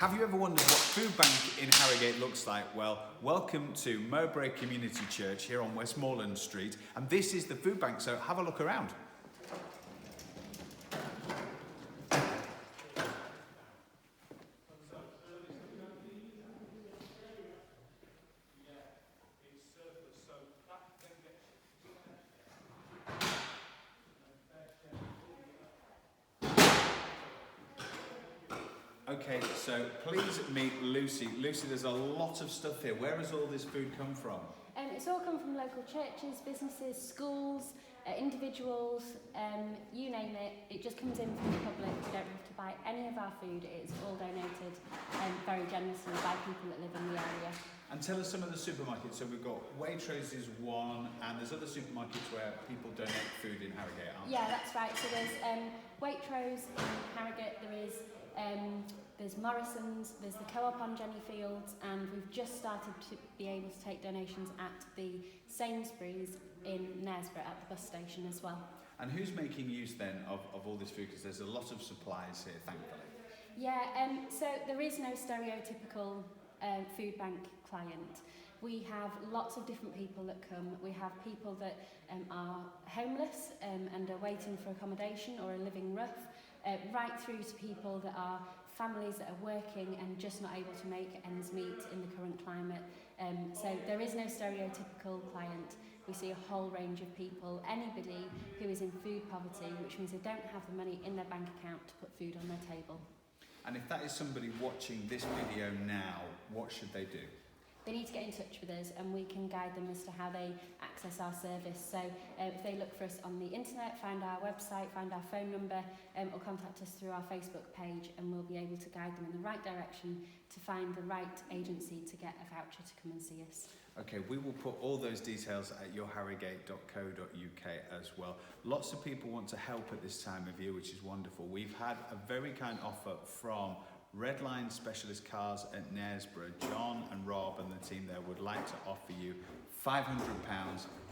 Have you ever wondered what Food Bank in Harrogate looks like? Well, welcome to Mowbray Community Church here on Westmorland Street, and this is the Food Bank, so have a look around. Okay, so please meet Lucy. Lucy, there's a lot of stuff here. Where has all this food come from? It's all come from local churches, businesses, schools, individuals, you name it. It just comes in from the public. We don't have to buy any of our food. It is all donated very generously by people that live in the area. And tell us some of the supermarkets. So we've got Waitrose is one, and there's other supermarkets where people donate food in Harrogate, aren't there? Yeah, that's right. So there's Waitrose in Harrogate. There's Morrison's, there's the Co-op on Jenny Fields, and we've just started to be able to take donations at the Sainsbury's in Knaresborough at the bus station as well. And who's making use then of all this food? Because there's a lot of supplies here, thankfully. Yeah, so there is no stereotypical food bank client. We have lots of different people that come. We have people that are homeless and are waiting for accommodation or are living rough, right through to people that are families that are working and just not able to make ends meet in the current climate. So there is no stereotypical client. We see a whole range of people, anybody who is in food poverty, which means they don't have the money in their bank account to put food on their table. And if that is somebody watching this video now, what should they do? They need to get in touch with us and we can guide them as to how they access our service. So if they look for us on the internet, find our website, find our phone number, or contact us through our Facebook page, and we'll be able to guide them in the right direction to find the right agency to get a voucher to come and see us. Okay, we will put all those details at yourharrogate.co.uk as well. Lots of people want to help at this time of year, which is wonderful. We've had a very kind offer from Redline Specialist Cars at Knaresborough. John and Rob and the team there would like to offer you £500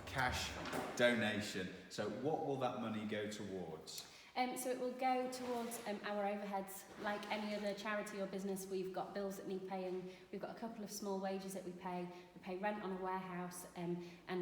cash donation. So what will that money go towards? So it will go towards our overheads. Like any other charity or business, we've got bills that need paying. We've got a couple of small wages that we pay. We pay rent on a warehouse, and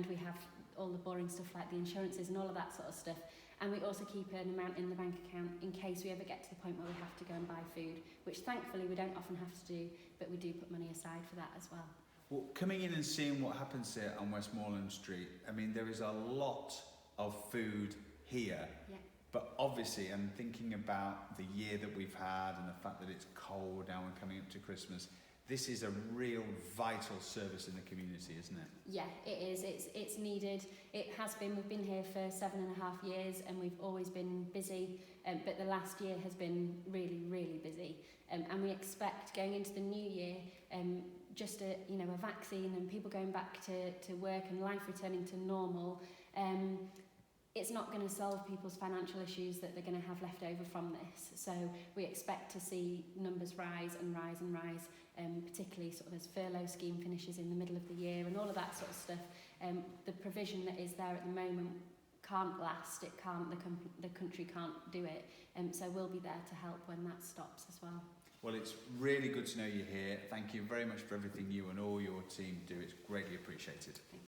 we have all the boring stuff like the insurances and all of that sort of stuff. And we also keep an amount in the bank account in case we ever get to the point where we have to go and buy food, which thankfully we don't often have to do, but we do put money aside for that as well. Well, coming in and seeing what happens here on Westmorland Street, I mean, there is a lot of food here. Yeah. But obviously, I'm thinking about the year that we've had and the fact that it's cold now and coming up to Christmas. This is a real vital service in the community, isn't it? Yeah, it is. It's needed. It has been. We've been here for 7.5 years and we've always been busy. But the last year has been really, really busy. And we expect going into the new year, just a vaccine and people going back to work and life returning to normal. It's not going to solve people's financial issues that they're going to have left over from this. So we expect to see numbers rise and rise and rise, particularly sort of as furlough scheme finishes in the middle of the year and all of that sort of stuff. The provision that is there at the moment can't last. It can't. The country can't do it. So we'll be there to help when that stops as well. Well, it's really good to know you're here. Thank you very much for everything you and all your team do. It's greatly appreciated.